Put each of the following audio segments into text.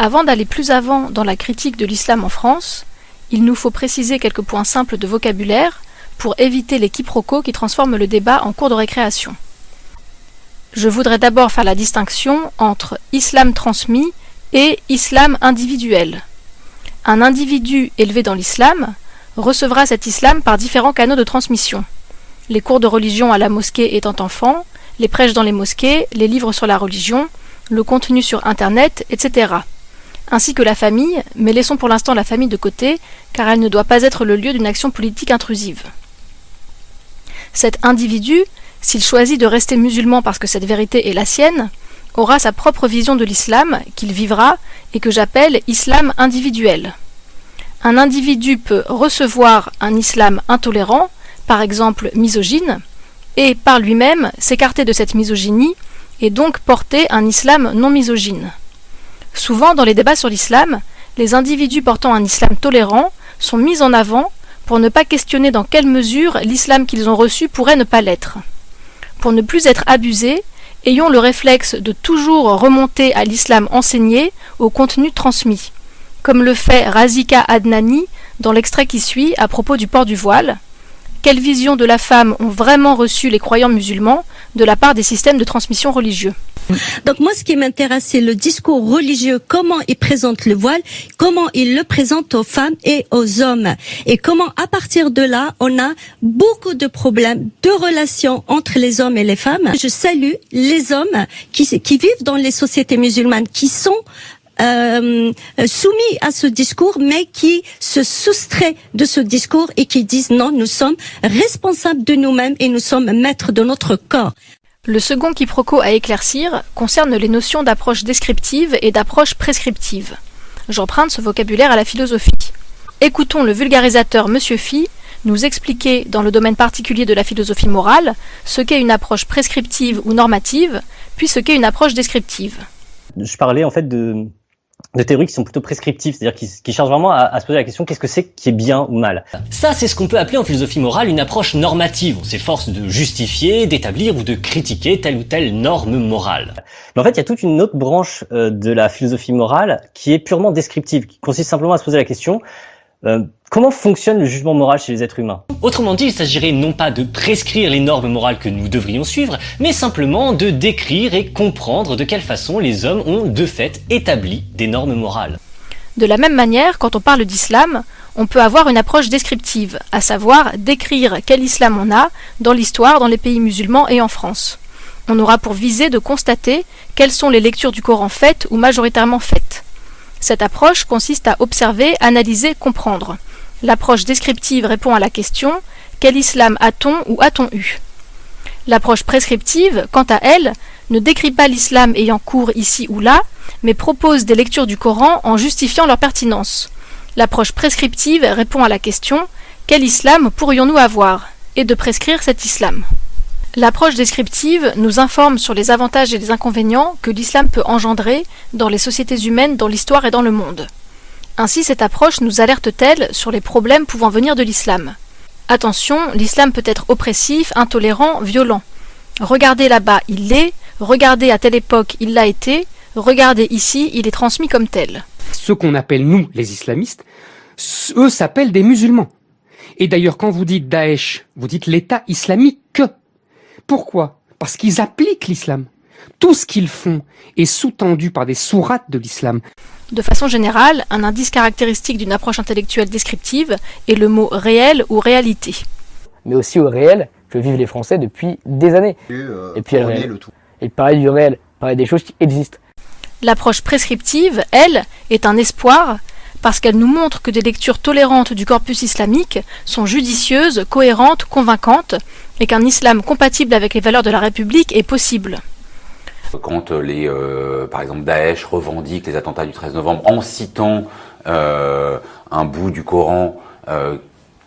Avant d'aller plus avant dans la critique de l'islam en France, il nous faut préciser quelques points simples de vocabulaire pour éviter les quiproquos qui transforment le débat en cours de récréation. Je voudrais d'abord faire la distinction entre islam transmis et islam individuel. Un individu élevé dans l'islam recevra cet islam par différents canaux de transmission. Les cours de religion à la mosquée étant enfant, les prêches dans les mosquées, les livres sur la religion, le contenu sur Internet, etc. Ainsi que la famille, mais laissons pour l'instant la famille de côté, car elle ne doit pas être le lieu d'une action politique intrusive. Cet individu, s'il choisit de rester musulman parce que cette vérité est la sienne, aura sa propre vision de l'islam qu'il vivra et que j'appelle islam individuel. Un individu peut recevoir un islam intolérant, par exemple misogyne, et par lui-même s'écarter de cette misogynie et donc porter un islam non misogyne. Souvent, dans les débats sur l'islam, les individus portant un islam tolérant sont mis en avant pour ne pas questionner dans quelle mesure l'islam qu'ils ont reçu pourrait ne pas l'être. Pour ne plus être abusés, ayons le réflexe de toujours remonter à l'islam enseigné, au contenu transmis, comme le fait Razika Adnani dans l'extrait qui suit à propos du port du voile. Quelle vision de la femme ont vraiment reçu les croyants musulmans de la part des systèmes de transmission religieux? Donc moi, ce qui m'intéresse, c'est le discours religieux, comment il présente le voile, comment il le présente aux femmes et aux hommes. Et comment, à partir de là, on a beaucoup de problèmes de relations entre les hommes et les femmes. Je salue les hommes qui vivent dans les sociétés musulmanes, qui sont soumis à ce discours, mais qui se soustraient de ce discours et qui disent non, nous sommes responsables de nous-mêmes et nous sommes maîtres de notre corps. Le second quiproquo à éclaircir concerne les notions d'approche descriptive et d'approche prescriptive. J'emprunte ce vocabulaire à la philosophie. Écoutons le vulgarisateur Monsieur Phi nous expliquer, dans le domaine particulier de la philosophie morale, ce qu'est une approche prescriptive ou normative, puis ce qu'est une approche descriptive. Je parlais en fait de théories qui sont plutôt prescriptives, c'est-à-dire qui cherchent vraiment à se poser la question qu'est-ce que c'est qui est bien ou mal. Ça, c'est ce qu'on peut appeler en philosophie morale une approche normative. On s'efforce de justifier, d'établir ou de critiquer telle ou telle norme morale. Mais en fait, il y a toute une autre branche de la philosophie morale qui est purement descriptive, qui consiste simplement à se poser la question comment fonctionne le jugement moral chez les êtres humains? Autrement dit, il s'agirait non pas de prescrire les normes morales que nous devrions suivre, mais simplement de décrire et comprendre de quelle façon les hommes ont de fait établi des normes morales. De la même manière, quand on parle d'islam, on peut avoir une approche descriptive, à savoir décrire quel islam on a dans l'histoire, dans les pays musulmans et en France. On aura pour visée de constater quelles sont les lectures du Coran faites ou majoritairement faites. Cette approche consiste à observer, analyser, comprendre. L'approche descriptive répond à la question « Quel islam a-t-on ou a-t-on eu ?» L'approche prescriptive, quant à elle, ne décrit pas l'islam ayant cours ici ou là, mais propose des lectures du Coran en justifiant leur pertinence. L'approche prescriptive répond à la question « Quel islam pourrions-nous avoir ?» et de prescrire cet islam. L'approche descriptive nous informe sur les avantages et les inconvénients que l'islam peut engendrer dans les sociétés humaines, dans l'histoire et dans le monde. Ainsi, cette approche nous alerte-t-elle sur les problèmes pouvant venir de l'islam. Attention, l'islam peut être oppressif, intolérant, violent. Regardez là-bas, il l'est, regardez à telle époque, il l'a été, regardez ici, il est transmis comme tel. Ceux qu'on appelle nous, les islamistes, eux s'appellent des musulmans. Et d'ailleurs, quand vous dites Daesh, vous dites l'État islamique. Pourquoi? Parce qu'ils appliquent l'islam. Tout ce qu'ils font est sous-tendu par des sourates de l'islam. De façon générale, un indice caractéristique d'une approche intellectuelle descriptive est le mot réel ou réalité. Mais aussi au réel que vivent les Français depuis des années. Et puis le tout. Et parler du réel, parler des choses qui existent. L'approche prescriptive, elle, est un espoir parce qu'elle nous montre que des lectures tolérantes du corpus islamique sont judicieuses, cohérentes, convaincantes, et qu'un islam compatible avec les valeurs de la République est possible. Quand par exemple Daesh revendique les attentats du 13 novembre en citant un bout du Coran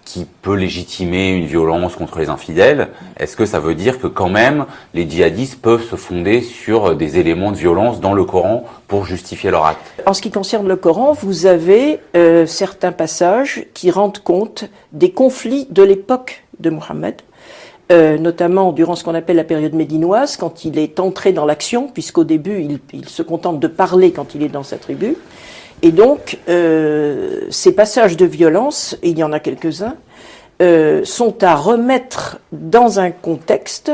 qui peut légitimer une violence contre les infidèles, est-ce que ça veut dire que quand même les djihadistes peuvent se fonder sur des éléments de violence dans le Coran pour justifier leur acte? En ce qui concerne le Coran, vous avez certains passages qui rendent compte des conflits de l'époque de Mohammed, notamment durant ce qu'on appelle la période médinoise, quand il est entré dans l'action, puisqu'au début, il se contente de parler quand il est dans sa tribu. Et donc, ces passages de violence, et il y en a quelques-uns, sont à remettre dans un contexte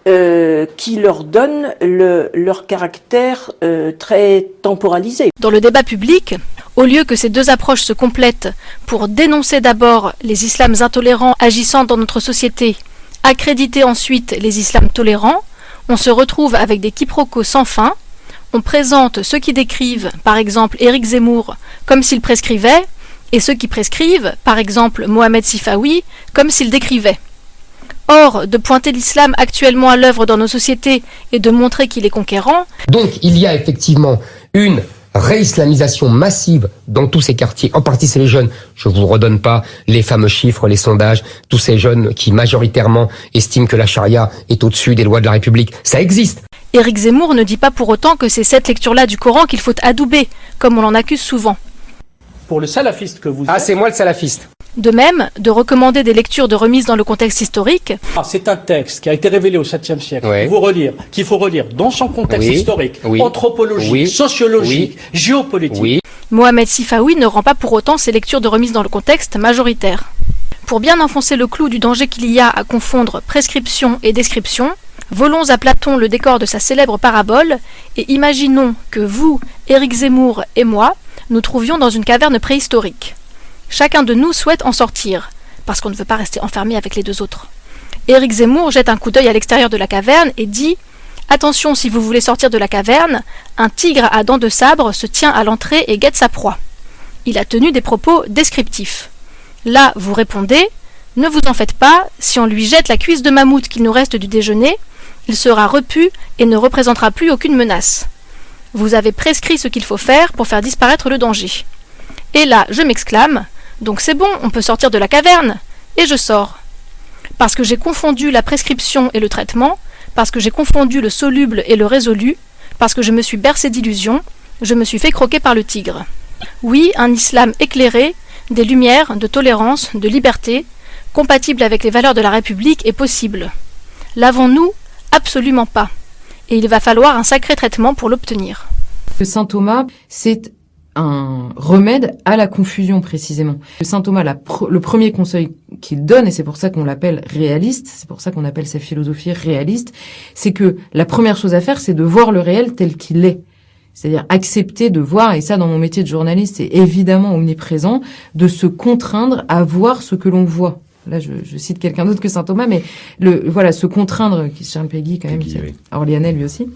qui leur donne leur caractère très temporalisé. Dans le débat public, au lieu que ces deux approches se complètent pour dénoncer d'abord les islams intolérants agissant dans notre société, accréditer ensuite les islams tolérants, on se retrouve avec des quiproquos sans fin. On présente ceux qui décrivent, par exemple Éric Zemmour, comme s'il prescrivait, et ceux qui prescrivent, par exemple Mohamed Sifawi, comme s'il décrivait. Or, de pointer l'islam actuellement à l'œuvre dans nos sociétés et de montrer qu'il est conquérant... Donc, il y a effectivement une réislamisation massive dans tous ces quartiers. En partie, c'est les jeunes. Je vous redonne pas les fameux chiffres, les sondages, tous ces jeunes qui majoritairement estiment que la charia est au-dessus des lois de la République. Ça existe. Éric Zemmour ne dit pas pour autant que c'est cette lecture-là du Coran qu'il faut adouber, comme on l'en accuse souvent. Pour le salafiste que vous êtes... Ah, c'est moi le salafiste. De même, de recommander des lectures de remise dans le contexte historique. C'est un texte qui a été révélé au 7e siècle, qu'il faut relire dans son contexte historique, anthropologique, sociologique, géopolitique. Mohamed Sifawi ne rend pas pour autant ces lectures de remise dans le contexte majoritaires. Pour bien enfoncer le clou du danger qu'il y a à confondre prescription et description, volons à Platon le décor de sa célèbre parabole et imaginons que vous, Éric Zemmour et moi, nous trouvions dans une caverne préhistorique. Chacun de nous souhaite en sortir, parce qu'on ne veut pas rester enfermé avec les deux autres. Éric Zemmour jette un coup d'œil à l'extérieur de la caverne et dit « Attention, si vous voulez sortir de la caverne, un tigre à dents de sabre se tient à l'entrée et guette sa proie. » Il a tenu des propos descriptifs. Là, vous répondez « Ne vous en faites pas, si on lui jette la cuisse de mammouth qu'il nous reste du déjeuner, il sera repu et ne représentera plus aucune menace. Vous avez prescrit ce qu'il faut faire pour faire disparaître le danger. » Et là, je m'exclame « Donc c'est bon, on peut sortir de la caverne !» Et je sors. Parce que j'ai confondu la prescription et le traitement, parce que j'ai confondu le soluble et le résolu, parce que je me suis bercé d'illusions, je me suis fait croquer par le tigre. Oui, un islam éclairé, des lumières, de tolérance, de liberté, compatible avec les valeurs de la République est possible. L'avons-nous ? Absolument pas. Et il va falloir un sacré traitement pour l'obtenir. Saint Thomas, c'est un remède à la confusion précisément. Saint Thomas, le premier conseil qu'il donne, et c'est pour ça qu'on l'appelle réaliste, c'est pour ça qu'on appelle sa philosophie réaliste, c'est que la première chose à faire, c'est de voir le réel tel qu'il est. C'est-à-dire accepter de voir, et ça dans mon métier de journaliste, c'est évidemment omniprésent, de se contraindre à voir ce que l'on voit. Là, je cite quelqu'un d'autre que Saint Thomas, mais se contraindre, qui est Charles Péguy quand même, c'est Orléanais lui aussi.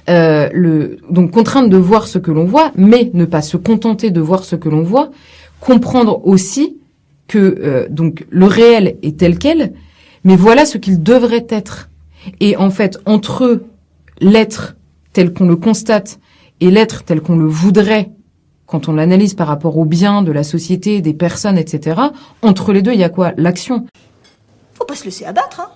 Donc contraindre de voir ce que l'on voit, mais ne pas se contenter de voir ce que l'on voit, comprendre aussi que donc le réel est tel quel, mais voilà ce qu'il devrait être. Et en fait, entre l'être tel qu'on le constate et l'être tel qu'on le voudrait, quand on l'analyse par rapport au bien de la société, des personnes, etc., entre les deux, il y a quoi ? L'action. Faut pas se laisser abattre, hein.